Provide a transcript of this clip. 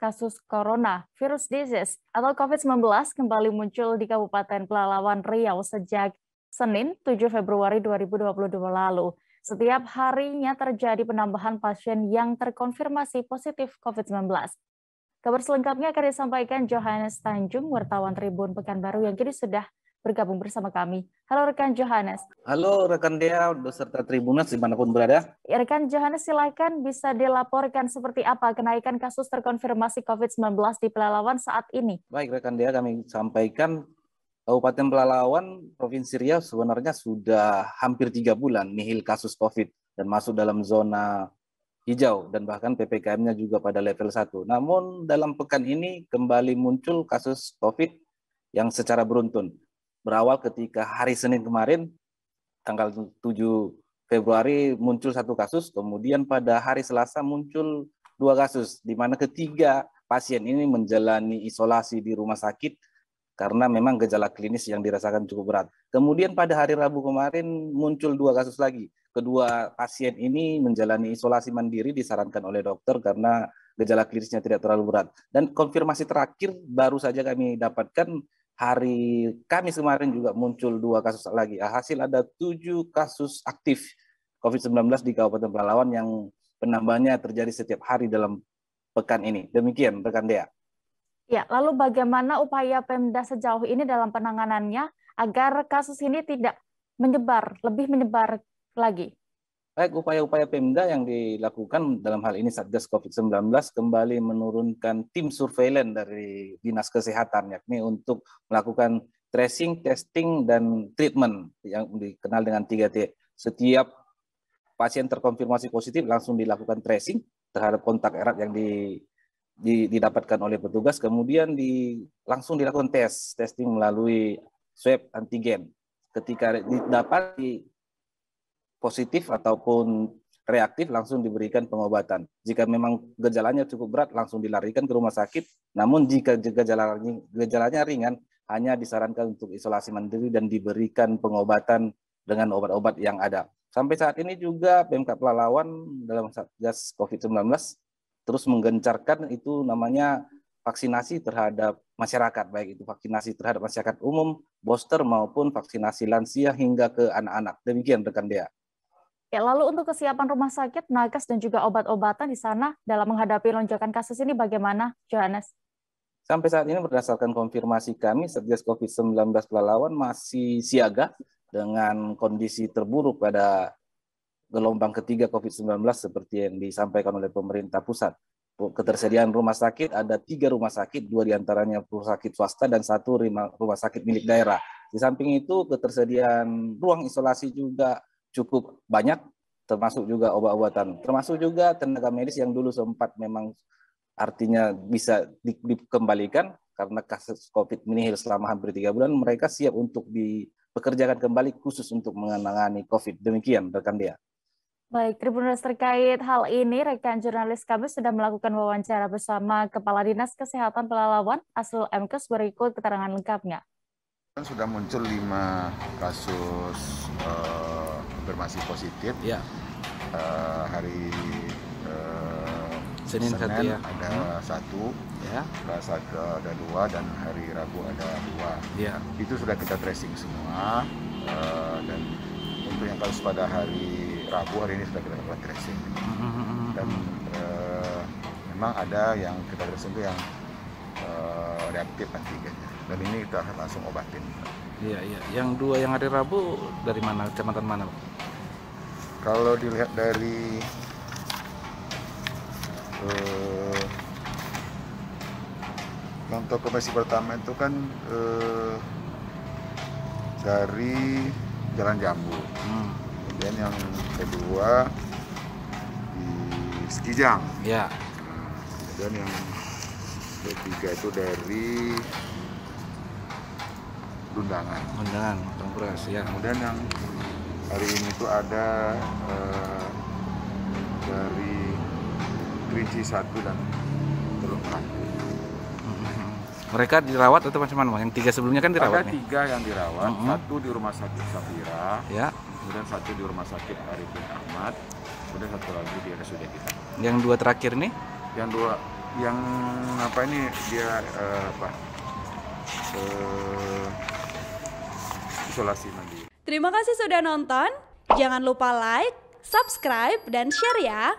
kasus corona virus disease atau COVID-19 kembali muncul di Kabupaten Pelalawan Riau sejak Senin 7 Februari 2022 lalu. Setiap harinya terjadi penambahan pasien yang terkonfirmasi positif COVID-19. Kabar selengkapnya akan disampaikan Johannes Tanjung, wartawan Tribun Pekanbaru yang kini sudah bergabung bersama kami. Halo rekan Johannes. Halo rekan Dea beserta Tribunas dimanapun berada. Ya, rekan Johannes, silakan bisa dilaporkan seperti apa kenaikan kasus terkonfirmasi COVID-19 di Pelalawan saat ini. Baik rekan Dea, kami sampaikan Kabupaten Pelalawan, Provinsi Riau sebenarnya sudah hampir 3 bulan nihil kasus COVID dan masuk dalam zona hijau dan bahkan PPKM-nya juga pada level 1. Namun dalam pekan ini kembali muncul kasus COVID yang secara beruntun. Berawal ketika hari Senin kemarin, tanggal 7 Februari muncul 1 kasus, kemudian pada hari Selasa muncul 2 kasus, di mana ketiga pasien ini menjalani isolasi di rumah sakit karena memang gejala klinis yang dirasakan cukup berat. Kemudian pada hari Rabu kemarin muncul 2 kasus lagi. Kedua pasien ini menjalani isolasi mandiri disarankan oleh dokter karena gejala klinisnya tidak terlalu berat. Dan konfirmasi terakhir baru saja kami dapatkan hari Kamis kemarin juga muncul 2 kasus lagi. Hasil ada 7 kasus aktif COVID-19 di Kabupaten Pelalawan yang penambahannya terjadi setiap hari dalam pekan ini. Demikian rekan Dea. Ya, lalu bagaimana upaya Pemda sejauh ini dalam penanganannya agar kasus ini tidak lebih menyebar lagi? Baik, upaya-upaya Pemda yang dilakukan dalam hal ini Satgas COVID-19 kembali menurunkan tim surveillance dari Dinas Kesehatan, yakni untuk melakukan tracing, testing, dan treatment yang dikenal dengan 3T. Setiap pasien terkonfirmasi positif langsung dilakukan tracing terhadap kontak erat yang didapatkan oleh petugas, kemudian langsung dilakukan testing melalui swab antigen. Ketika didapati positif ataupun reaktif langsung diberikan pengobatan. Jika memang gejalanya cukup berat langsung dilarikan ke rumah sakit. Namun jika gejalanya ringan hanya disarankan untuk isolasi mandiri dan diberikan pengobatan dengan obat-obat yang ada. Sampai saat ini juga Pemkab Pelalawan dalam Satgas COVID-19 terus menggencarkan itu namanya vaksinasi terhadap masyarakat, baik itu vaksinasi terhadap masyarakat umum, booster maupun vaksinasi lansia hingga ke anak-anak. Demikian rekan Dea. Ya, lalu untuk kesiapan rumah sakit, nakes, dan juga obat-obatan di sana dalam menghadapi lonjakan kasus ini bagaimana, Johannes? Sampai saat ini berdasarkan konfirmasi kami, Satgas COVID-19 Pelalawan masih siaga dengan kondisi terburuk pada gelombang ketiga COVID-19 seperti yang disampaikan oleh pemerintah pusat. Ketersediaan rumah sakit ada 3 rumah sakit, 2 diantaranya rumah sakit swasta dan 1 rumah sakit milik daerah. Di samping itu ketersediaan ruang isolasi juga cukup banyak, termasuk juga obat-obatan, termasuk juga tenaga medis yang dulu sempat memang artinya bisa dikembalikan karena kasus COVID menihil selama hampir 3 bulan, mereka siap untuk dipekerjakan kembali khusus untuk menangani COVID. Demikian rekan Dea. Baik, Tribuners, terkait hal ini, rekan jurnalis kami sudah melakukan wawancara bersama Kepala Dinas Kesehatan Pelalawan, Asrul Mkes, berikut keterangan lengkapnya. Sudah muncul 5 kasus konfirmasi positif. Ya. Hari Senin ya. Ada 1, ya. Selasa ada 2 dan hari Rabu ada 2. Ya. Itu sudah kita tracing semua dan untuk yang kasus pada hari Rabu hari ini sudah kita lakukan tracing. Dan memang ada yang kita tracing itu yang reaktif antigennya. Dan ini kita akan langsung obatin. Iya, iya. Yang 2 yang hari Rabu dari mana? Kecamatan mana? Kalau dilihat dari untuk konfirmasi pertama itu kan dari Jalan Jambu. Kemudian yang kedua di Sekijang. Ya. Kemudian yang ketiga itu dari Dundangan, Tongkuras, ya. Kemudian yang hari ini itu ada dari Kerinci 1 dan Teluk Ratu. Mereka dirawat atau macam mana? Yang 3 sebelumnya kan dirawat? Ada 3 yang dirawat, 1 di Rumah Sakit Safira, ya. Kemudian 1 di Rumah Sakit Arifin Ahmad, kemudian 1 lagi di RSUD kita. Yang 2 terakhir nih? Yang 2 Yang apa ini dia isolasi mandiri. Terima kasih sudah nonton. Jangan lupa like, subscribe, dan share ya.